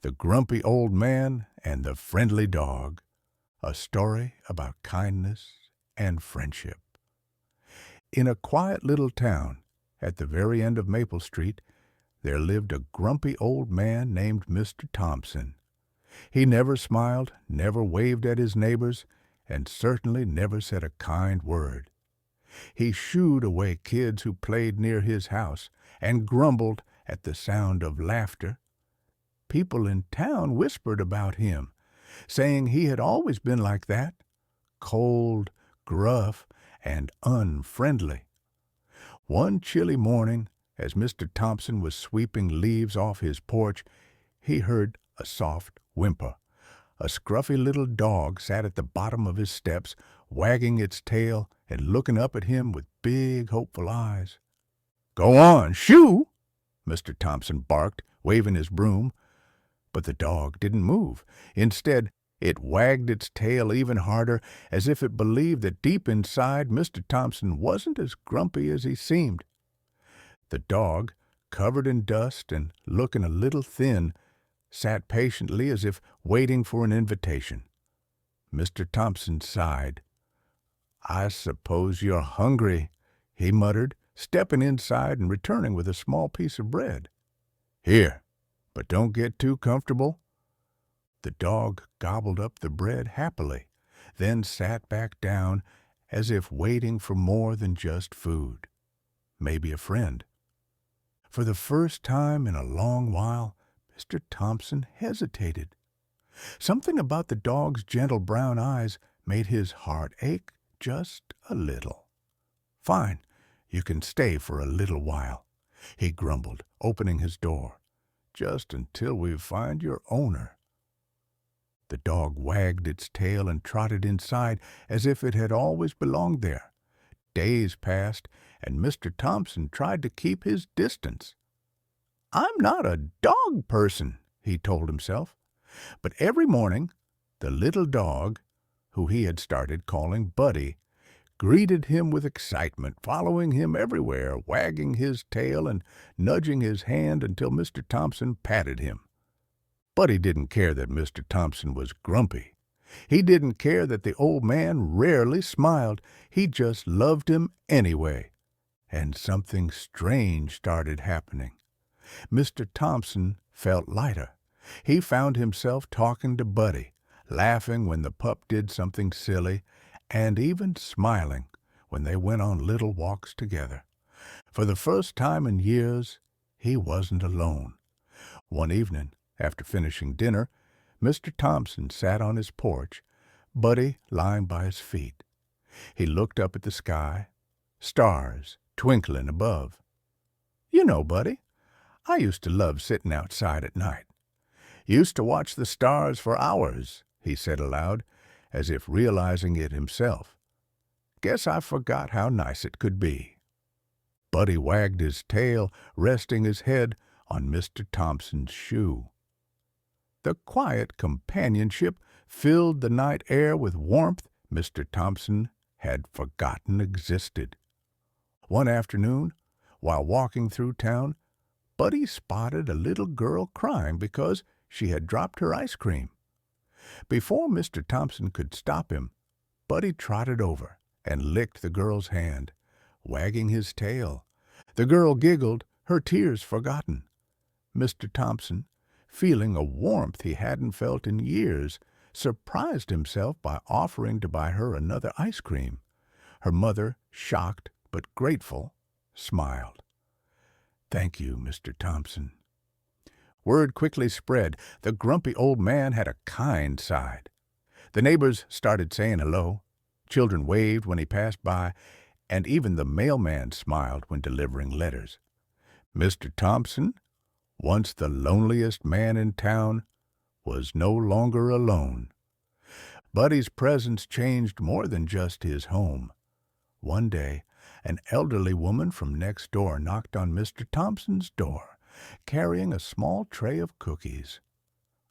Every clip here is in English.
The Grumpy Old Man and the Friendly Dog, a story about kindness and friendship. In a quiet little town at the very end of Maple Street, there lived a grumpy old man named Mr. Thompson. He never smiled, never waved at his neighbors, and certainly never said a kind word. He shooed away kids who played near his house and grumbled at the sound of laughter. People in town whispered about him, saying he had always been like that, cold, gruff, and unfriendly. One chilly morning, as Mr. Thompson was sweeping leaves off his porch, he heard a soft whimper. A scruffy little dog sat at the bottom of his steps, wagging its tail and looking up at him with big, hopeful eyes. "Go on, shoo!" Mr. Thompson barked, waving his broom. But the dog didn't move. Instead, it wagged its tail even harder, as if it believed that deep inside Mr. Thompson wasn't as grumpy as he seemed. The dog, covered in dust and looking a little thin, sat patiently as if waiting for an invitation. Mr. Thompson sighed. "I suppose you're hungry," he muttered, stepping inside and returning with a small piece of bread. "Here, but don't get too comfortable." The dog gobbled up the bread happily, then sat back down as if waiting for more than just food. Maybe a friend. For the first time in a long while, Mr. Thompson hesitated. Something about the dog's gentle brown eyes made his heart ache just a little. "Fine, you can stay for a little while," he grumbled, opening his door. "Just until we find your owner." The dog wagged its tail and trotted inside as if it had always belonged there. Days passed, and Mr. Thompson tried to keep his distance. "I'm not a dog person," he told himself. But every morning, the little dog, who he had started calling Buddy, greeted him with excitement, following him everywhere, wagging his tail and nudging his hand until Mr. Thompson patted him. Buddy didn't care that Mr. Thompson was grumpy. He didn't care that the old man rarely smiled. He just loved him anyway. And something strange started happening. Mr. Thompson felt lighter. He found himself talking to Buddy, laughing when the pup did something silly, and even smiling when they went on little walks together. For the first time in years, he wasn't alone. One evening, after finishing dinner, Mr. Thompson sat on his porch, Buddy lying by his feet. He looked up at the sky, stars twinkling above. "You know, Buddy, I used to love sitting outside at night. Used to watch the stars for hours," he said aloud, as if realizing it himself. "Guess I forgot how nice it could be." Buddy wagged his tail, resting his head on Mr. Thompson's shoe. The quiet companionship filled the night air with warmth Mr. Thompson had forgotten existed. One afternoon, while walking through town, Buddy spotted a little girl crying because she had dropped her ice cream. Before Mr. Thompson could stop him, Buddy trotted over and licked the girl's hand, wagging his tail. The girl giggled, her tears forgotten. Mr. Thompson, feeling a warmth he hadn't felt in years, surprised himself by offering to buy her another ice cream. Her mother, shocked but grateful, smiled. "Thank you, Mr. Thompson." Word quickly spread. The grumpy old man had a kind side. The neighbors started saying hello. Children waved when he passed by, and even the mailman smiled when delivering letters. Mr. Thompson, once the loneliest man in town, was no longer alone. Buddy's presence changed more than just his home. One day, an elderly woman from next door knocked on Mr. Thompson's door, carrying a small tray of cookies.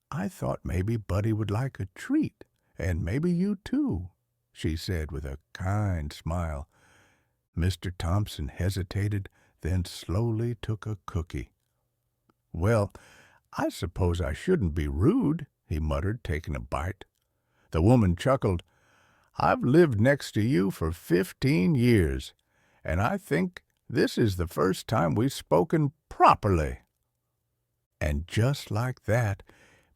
"I thought maybe Buddy would like a treat, and maybe you too," she said with a kind smile. Mr. Thompson hesitated, then slowly took a cookie. "Well, "I suppose I shouldn't be rude," he muttered, taking a bite. The woman chuckled. "I've lived next to you for 15 years, and I think this is the first time we've spoken properly." And just like that,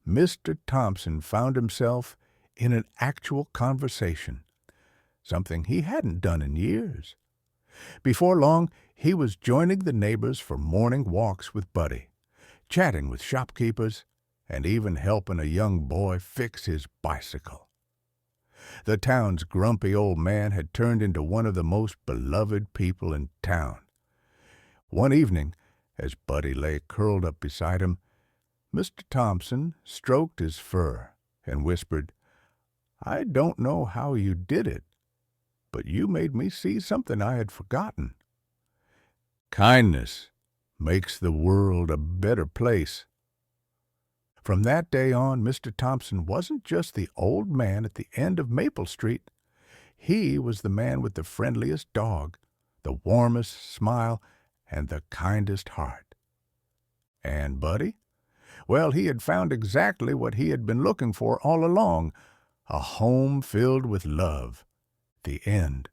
Mr. Thompson found himself in an actual conversation, something he hadn't done in years. Before long, he was joining the neighbors for morning walks with Buddy, chatting with shopkeepers, and even helping a young boy fix his bicycle. The town's grumpy old man had turned into one of the most beloved people in town. One evening, as Buddy lay curled up beside him, Mr. Thompson stroked his fur and whispered, "I don't know how you did it, but you made me see something I had forgotten. Kindness makes the world a better place." From that day on, Mr. Thompson wasn't just the old man at the end of Maple Street. He was the man with the friendliest dog, the warmest smile, and the kindest heart. And Buddy? Well, he had found exactly what he had been looking for all along, a home filled with love. The end.